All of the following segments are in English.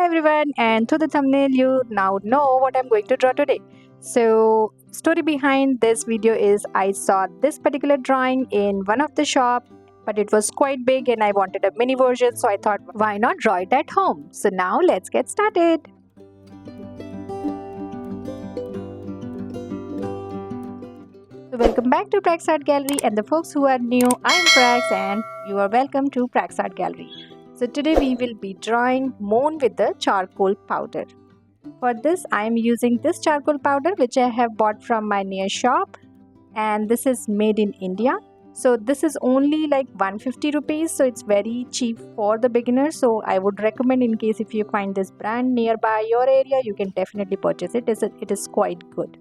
everyone, and through the thumbnail you now know what I'm going to draw today. So, story behind this video is I saw this particular drawing in one of the shop, but it was quite big and I wanted a mini version, so I thought why not draw it at home. So now let's get started. So welcome back to Prax Art Gallery, and the folks who are new, I'm Prax and you are welcome to Prax Art Gallery. So today we will be drawing moon with the charcoal powder. For this I am using this charcoal powder which I have bought from my near shop, and this is made in India. So this is only like 150 rupees, so it's very cheap for the beginner. So I would recommend, in case if you find this brand nearby your area, you can definitely purchase it. It is quite good.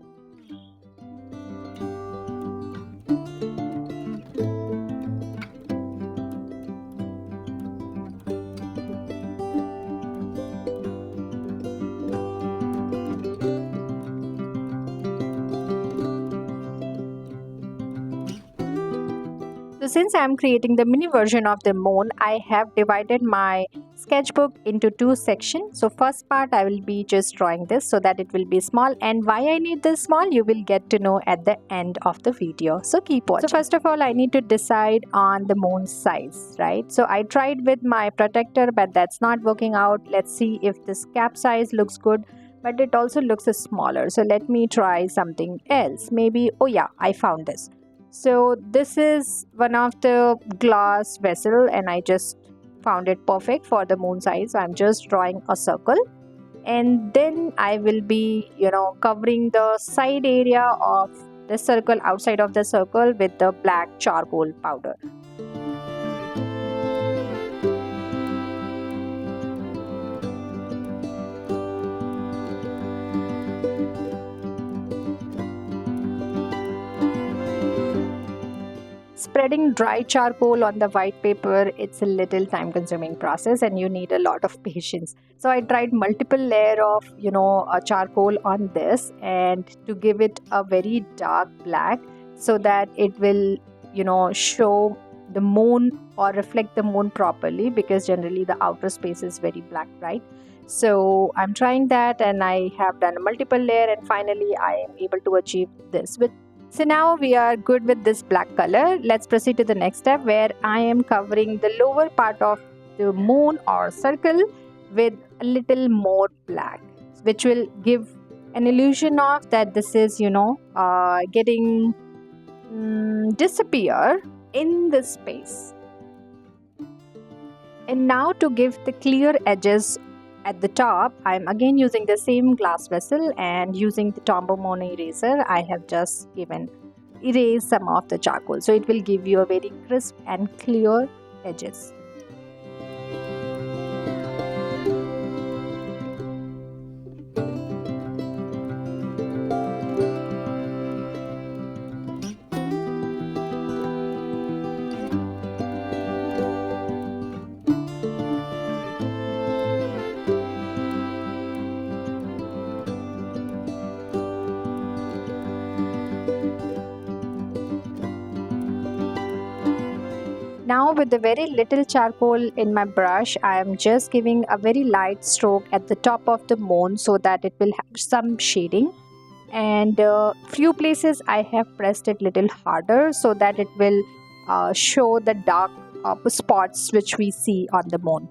So since I am creating the mini version of the moon, I have divided my sketchbook into two sections. So first part I will be just drawing this so that it will be small, and why I need this small you will get to know at the end of the video. So keep watching. So first of all I need to decide on the moon size, right? So I tried with my protector but that's not working out. Let's see if this cap size looks good, but it also looks smaller. So let me try something else. Maybe, oh yeah, I found this. So this is one of the glass vessel and I just found it perfect for the moon size. So I'm just drawing a circle, and then I will be covering the side area of the circle, outside of the circle, with the black charcoal powder. Spreading dry charcoal on the white paper, it's a little time consuming process and you need a lot of patience. So I tried multiple layer of a charcoal on this, and to give it a very dark black so that it will show the moon or reflect the moon properly, because generally the outer space is very black, right? So I'm trying that and I have done a multiple layer, and finally I am able to achieve this. So now we are good with this black color. Let's proceed to the next step, where I am covering the lower part of the moon or circle with a little more black, which will give an illusion of that this is getting disappear in this space. And now to give the clear edges at the top, I am again using the same glass vessel, and using the Tombow Mono eraser I have just erased some of the charcoal, so it will give you a very crisp and clear edges. Now with the very little charcoal in my brush, I am just giving a very light stroke at the top of the moon so that it will have some shading, and few places I have pressed it little harder so that it will show the dark spots which we see on the moon.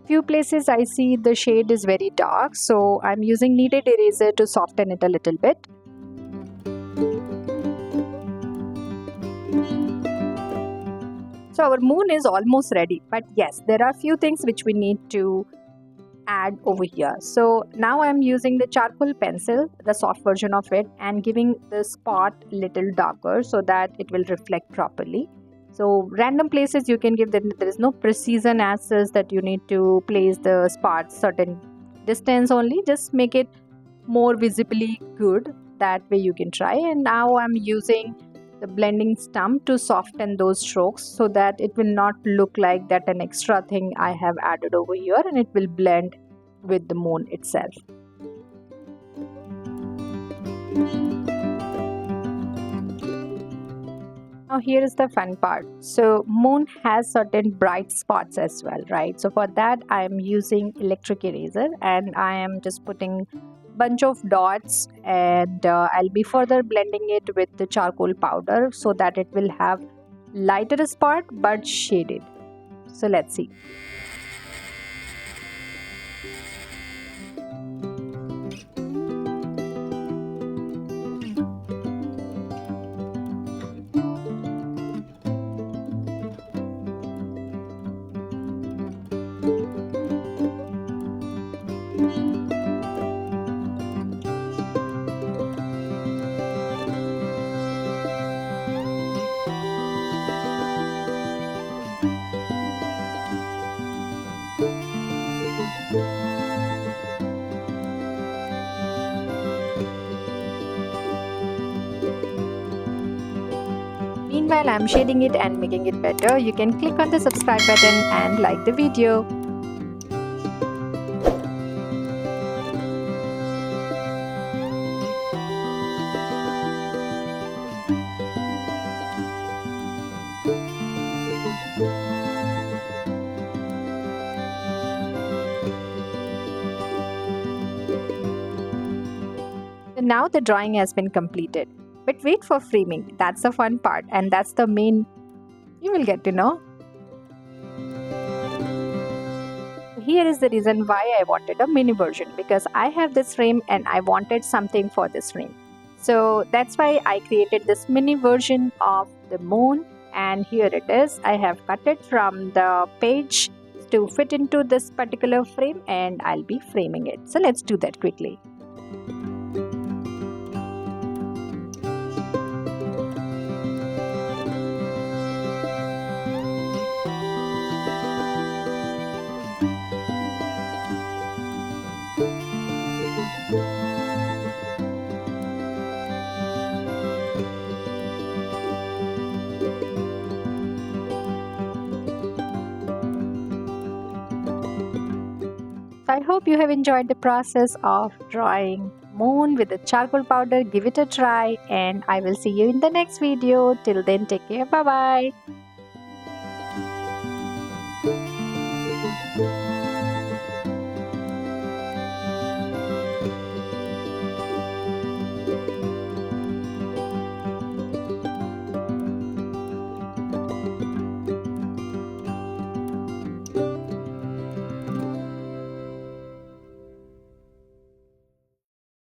Few places I see the shade is very dark, so I'm using Kneaded Eraser to soften it a little bit. So our moon is almost ready, but yes, there are few things which we need to add over here. So now I'm using the charcoal pencil, the soft version of it, and giving the spot little darker so that it will reflect properly. So random places you can give them. There is no precision as such that you need to place the spots certain distance only. Just make it more visibly good. That way you can try. And now I'm using the blending stump to soften those strokes so that it will not look like that an extra thing I have added over here, and it will blend with the moon itself. Now here is the fun part. So moon has certain bright spots as well, right? So for that I am using electric eraser, and I am just putting bunch of dots, and I'll be further blending it with the charcoal powder so that it will have lighter spot but shaded. So let's see. Meanwhile, I'm shading it and making it better. You can click on the subscribe button and like the video. So now the drawing has been completed. But wait for framing. That's the fun part, and that's the main you will get to know. Here is the reason why I wanted a mini version, because I have this frame and I wanted something for this frame. So that's why I created this mini version of the moon, and here it is. I have cut it from the page to fit into this particular frame, and I'll be framing it. So let's do that quickly. I hope you have enjoyed the process of drawing moon with the charcoal powder. Give it a try, and I will see you in the next video. Till then, take care. Bye bye.